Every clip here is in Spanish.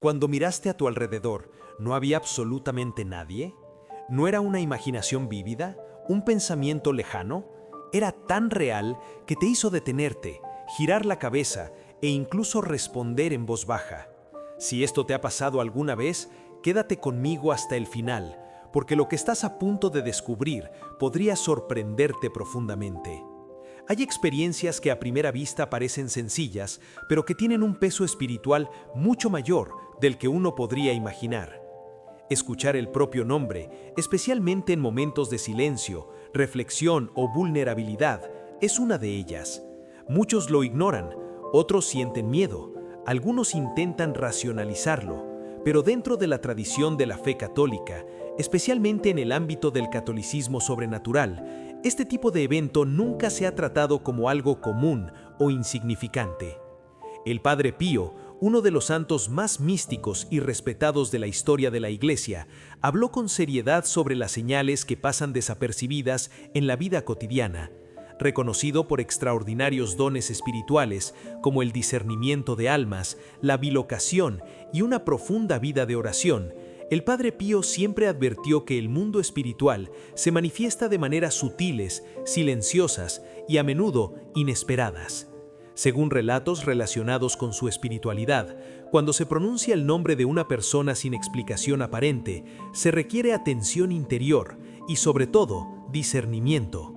Cuando miraste a tu alrededor, ¿no había absolutamente nadie? ¿No era una imaginación vívida? ¿Un pensamiento lejano? Era tan real que te hizo detenerte, girar la cabeza e incluso responder en voz baja. Si esto te ha pasado alguna vez, quédate conmigo hasta el final, porque lo que estás a punto de descubrir podría sorprenderte profundamente. Hay experiencias que a primera vista parecen sencillas, pero que tienen un peso espiritual mucho mayor del que uno podría imaginar. Escuchar el propio nombre, especialmente en momentos de silencio, reflexión o vulnerabilidad, es una de ellas. Muchos lo ignoran, otros sienten miedo, algunos intentan racionalizarlo, pero dentro de la tradición de la fe católica, especialmente en el ámbito del catolicismo sobrenatural, este tipo de evento nunca se ha tratado como algo común o insignificante. El Padre Pío, uno de los santos más místicos y respetados de la historia de la Iglesia, habló con seriedad sobre las señales que pasan desapercibidas en la vida cotidiana. Reconocido por extraordinarios dones espirituales como el discernimiento de almas, la bilocación y una profunda vida de oración, el Padre Pío siempre advirtió que el mundo espiritual se manifiesta de maneras sutiles, silenciosas y a menudo inesperadas. Según relatos relacionados con su espiritualidad, cuando se pronuncia el nombre de una persona sin explicación aparente, se requiere atención interior y, sobre todo, discernimiento.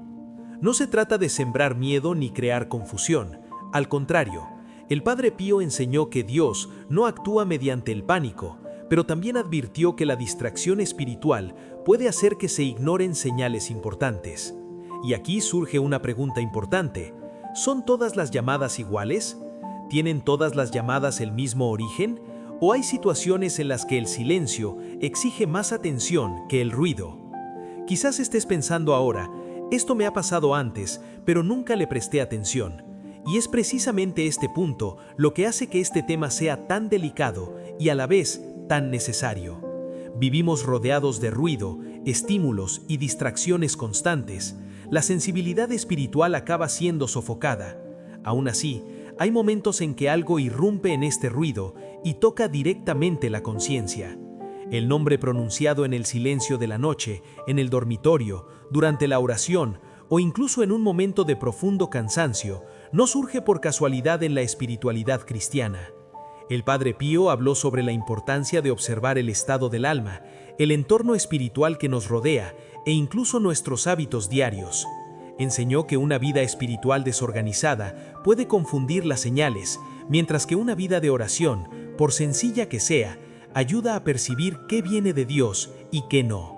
No se trata de sembrar miedo ni crear confusión. Al contrario, el Padre Pío enseñó que Dios no actúa mediante el pánico, pero también advirtió que la distracción espiritual puede hacer que se ignoren señales importantes. Y aquí surge una pregunta importante. ¿Son todas las llamadas iguales? ¿Tienen todas las llamadas el mismo origen? ¿O hay situaciones en las que el silencio exige más atención que el ruido? Quizás estés pensando ahora, esto me ha pasado antes, pero nunca le presté atención. Y es precisamente este punto lo que hace que este tema sea tan delicado y a la vez tan necesario. Vivimos rodeados de ruido, estímulos y distracciones constantes. La sensibilidad espiritual acaba siendo sofocada. Aún así, hay momentos en que algo irrumpe en este ruido y toca directamente la conciencia. El nombre pronunciado en el silencio de la noche, en el dormitorio, durante la oración o incluso en un momento de profundo cansancio, no surge por casualidad en la espiritualidad cristiana. El Padre Pío habló sobre la importancia de observar el estado del alma, el entorno espiritual que nos rodea e incluso nuestros hábitos diarios. Enseñó que una vida espiritual desorganizada puede confundir las señales, mientras que una vida de oración, por sencilla que sea, ayuda a percibir qué viene de Dios y qué no.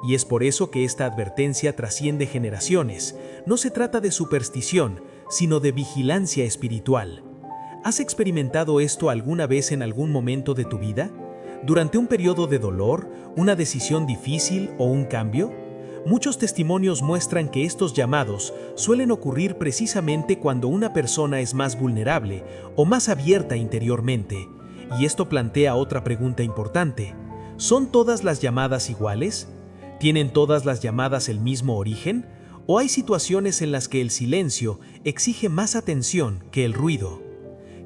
Y es por eso que esta advertencia trasciende generaciones. No se trata de superstición, sino de vigilancia espiritual. ¿Has experimentado esto alguna vez en algún momento de tu vida? ¿Durante un periodo de dolor, una decisión difícil o un cambio? Muchos testimonios muestran que estos llamados suelen ocurrir precisamente cuando una persona es más vulnerable o más abierta interiormente. Y esto plantea otra pregunta importante. ¿Son todas las llamadas iguales? ¿Tienen todas las llamadas el mismo origen? ¿O hay situaciones en las que el silencio exige más atención que el ruido?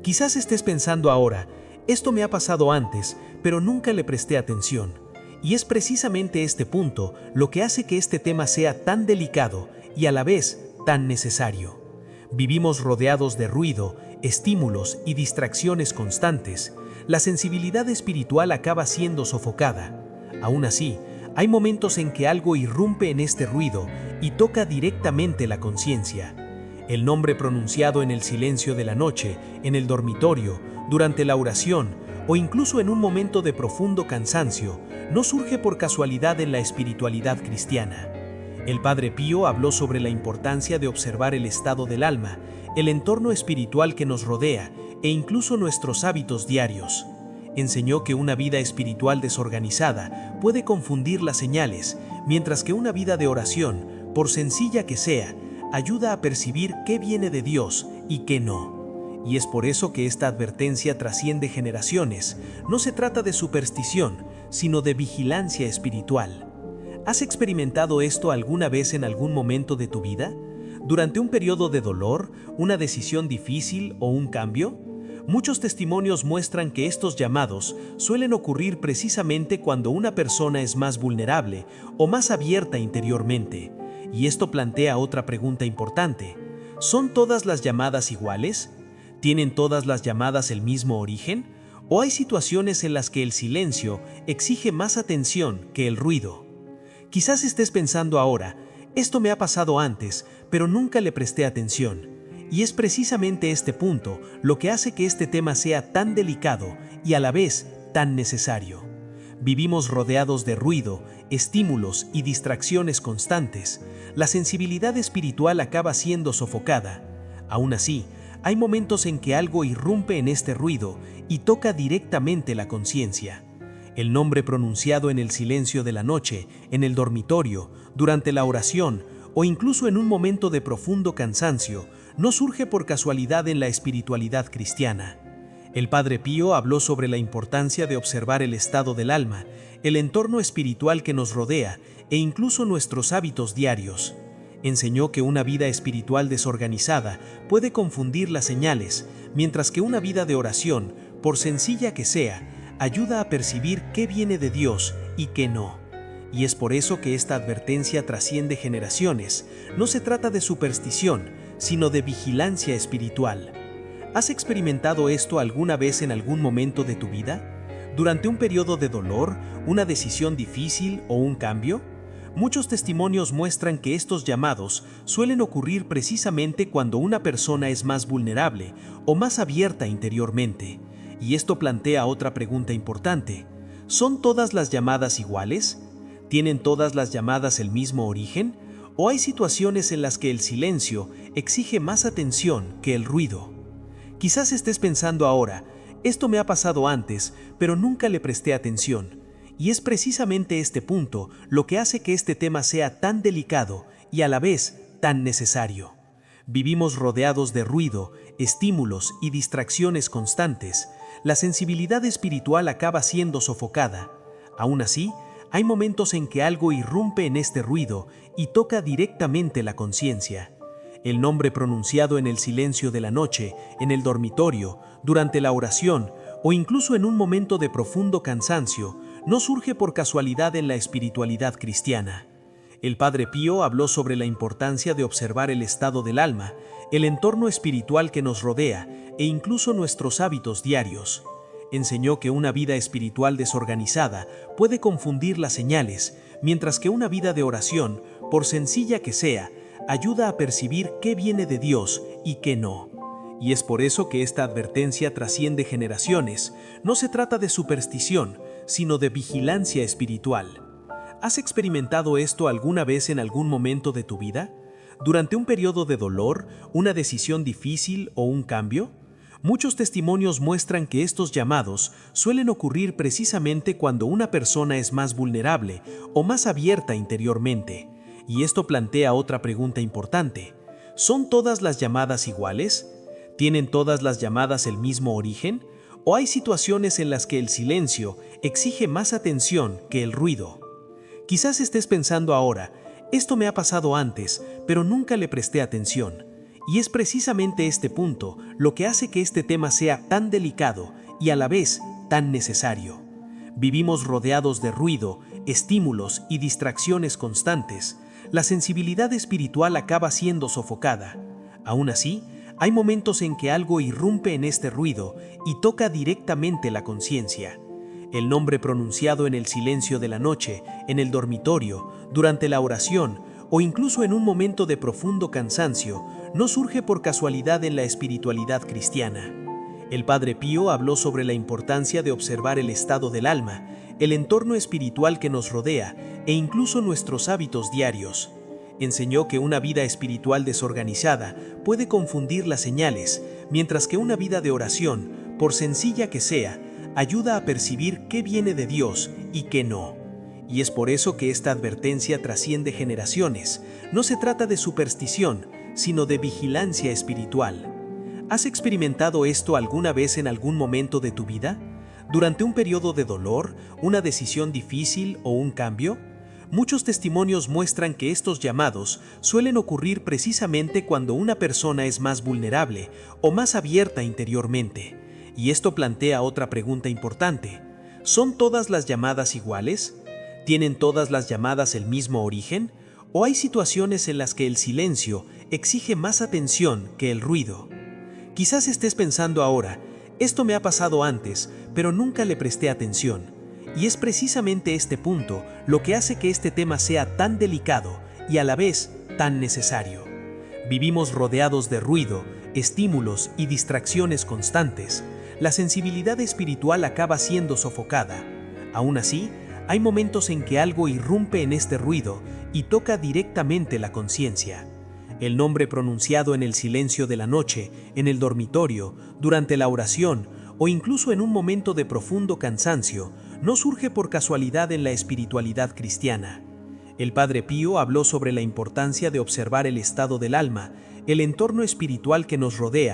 Quizás estés pensando ahora, esto me ha pasado antes, pero nunca le presté atención. Y es precisamente este punto lo que hace que este tema sea tan delicado y a la vez tan necesario. Vivimos rodeados de ruido, estímulos y distracciones constantes. La sensibilidad espiritual acaba siendo sofocada. Aún así, hay momentos en que algo irrumpe en este ruido y toca directamente la conciencia. El nombre pronunciado en el silencio de la noche, en el dormitorio, durante la oración o incluso en un momento de profundo cansancio, no surge por casualidad en la espiritualidad cristiana. El Padre Pío habló sobre la importancia de observar el estado del alma, el entorno espiritual que nos rodea e incluso nuestros hábitos diarios. Enseñó que una vida espiritual desorganizada puede confundir las señales, mientras que una vida de oración, por sencilla que sea, ayuda a percibir qué viene de Dios y qué no. Y es por eso que esta advertencia trasciende generaciones. No se trata de superstición, sino de vigilancia espiritual. ¿Has experimentado esto alguna vez en algún momento de tu vida? ¿Durante un periodo de dolor, una decisión difícil o un cambio? Muchos testimonios muestran que estos llamados suelen ocurrir precisamente cuando una persona es más vulnerable o más abierta interiormente. Y esto plantea otra pregunta importante. ¿Son todas las llamadas iguales? ¿Tienen todas las llamadas el mismo origen? ¿O hay situaciones en las que el silencio exige más atención que el ruido? Quizás estés pensando ahora, esto me ha pasado antes, pero nunca le presté atención. Y es precisamente este punto lo que hace que este tema sea tan delicado y a la vez tan necesario. Vivimos rodeados de ruido, estímulos y distracciones constantes. La sensibilidad espiritual acaba siendo sofocada. Aún así, hay momentos en que algo irrumpe en este ruido y toca directamente la conciencia. El nombre pronunciado en el silencio de la noche, en el dormitorio, durante la oración o incluso en un momento de profundo cansancio, no surge por casualidad en la espiritualidad cristiana. El Padre Pío habló sobre la importancia de observar el estado del alma, el entorno espiritual que nos rodea e incluso nuestros hábitos diarios. Enseñó que una vida espiritual desorganizada puede confundir las señales, mientras que una vida de oración, por sencilla que sea, ayuda a percibir qué viene de Dios y qué no. Y es por eso que esta advertencia trasciende generaciones. No se trata de superstición, sino de vigilancia espiritual. ¿Has experimentado esto alguna vez en algún momento de tu vida? ¿Durante un periodo de dolor, una decisión difícil o un cambio? Muchos testimonios muestran que estos llamados suelen ocurrir precisamente cuando una persona es más vulnerable o más abierta interiormente. Y esto plantea otra pregunta importante. ¿Son todas las llamadas iguales? ¿Tienen todas las llamadas el mismo origen? ¿O hay situaciones en las que el silencio exige más atención que el ruido? Quizás estés pensando ahora, esto me ha pasado antes, pero nunca le presté atención. Y es precisamente este punto lo que hace que este tema sea tan delicado y a la vez tan necesario. Vivimos rodeados de ruido, estímulos y distracciones constantes. La sensibilidad espiritual acaba siendo sofocada. Aún así, hay momentos en que algo irrumpe en este ruido y toca directamente la conciencia. El nombre pronunciado en el silencio de la noche, en el dormitorio, durante la oración o incluso en un momento de profundo cansancio, no surge por casualidad en la espiritualidad cristiana. El Padre Pío habló sobre la importancia de observar el estado del alma, el entorno espiritual que nos rodea e incluso nuestros hábitos diarios. Enseñó que una vida espiritual desorganizada puede confundir las señales, mientras que una vida de oración, por sencilla que sea, ayuda a percibir qué viene de Dios y qué no. Y es por eso que esta advertencia trasciende generaciones. No se trata de superstición, sino de vigilancia espiritual. ¿Has experimentado esto alguna vez en algún momento de tu vida? ¿Durante un periodo de dolor, una decisión difícil o un cambio? Muchos testimonios muestran que estos llamados suelen ocurrir precisamente cuando una persona es más vulnerable o más abierta interiormente. Y esto plantea otra pregunta importante. ¿Son todas las llamadas iguales? ¿Tienen todas las llamadas el mismo origen? ¿O hay situaciones en las que el silencio exige más atención que el ruido? Quizás estés pensando ahora, esto me ha pasado antes, pero nunca le presté atención. Y es precisamente este punto lo que hace que este tema sea tan delicado y a la vez tan necesario. Vivimos rodeados de ruido, estímulos y distracciones constantes. La sensibilidad espiritual acaba siendo sofocada. Aún así, hay momentos en que algo irrumpe en este ruido y toca directamente la conciencia. El nombre pronunciado en el silencio de la noche, en el dormitorio, durante la oración o incluso en un momento de profundo cansancio, no surge por casualidad en la espiritualidad cristiana. El Padre Pío habló sobre la importancia de observar el estado del alma, el entorno espiritual que nos rodea e incluso nuestros hábitos diarios. Enseñó que una vida espiritual desorganizada puede confundir las señales, mientras que una vida de oración, por sencilla que sea, ayuda a percibir qué viene de Dios y qué no. Y es por eso que esta advertencia trasciende generaciones. No se trata de superstición, sino de vigilancia espiritual. ¿Has experimentado esto alguna vez en algún momento de tu vida? ¿Durante un periodo de dolor, una decisión difícil o un cambio? Muchos testimonios muestran que estos llamados suelen ocurrir precisamente cuando una persona es más vulnerable o más abierta interiormente. Y esto plantea otra pregunta importante. ¿Son todas las llamadas iguales? ¿Tienen todas las llamadas el mismo origen? ¿O hay situaciones en las que el silencio exige más atención que el ruido? Quizás estés pensando ahora, esto me ha pasado antes, pero nunca le presté atención. Y es precisamente este punto lo que hace que este tema sea tan delicado y a la vez tan necesario. Vivimos rodeados de ruido, estímulos y distracciones constantes. La sensibilidad espiritual acaba siendo sofocada. Aún así, hay momentos en que algo irrumpe en este ruido y toca directamente la conciencia. El nombre pronunciado en el silencio de la noche, en el dormitorio, durante la oración o incluso en un momento de profundo cansancio, no surge por casualidad en la espiritualidad cristiana. El Padre Pío habló sobre la importancia de observar el estado del alma, el entorno espiritual que nos rodea,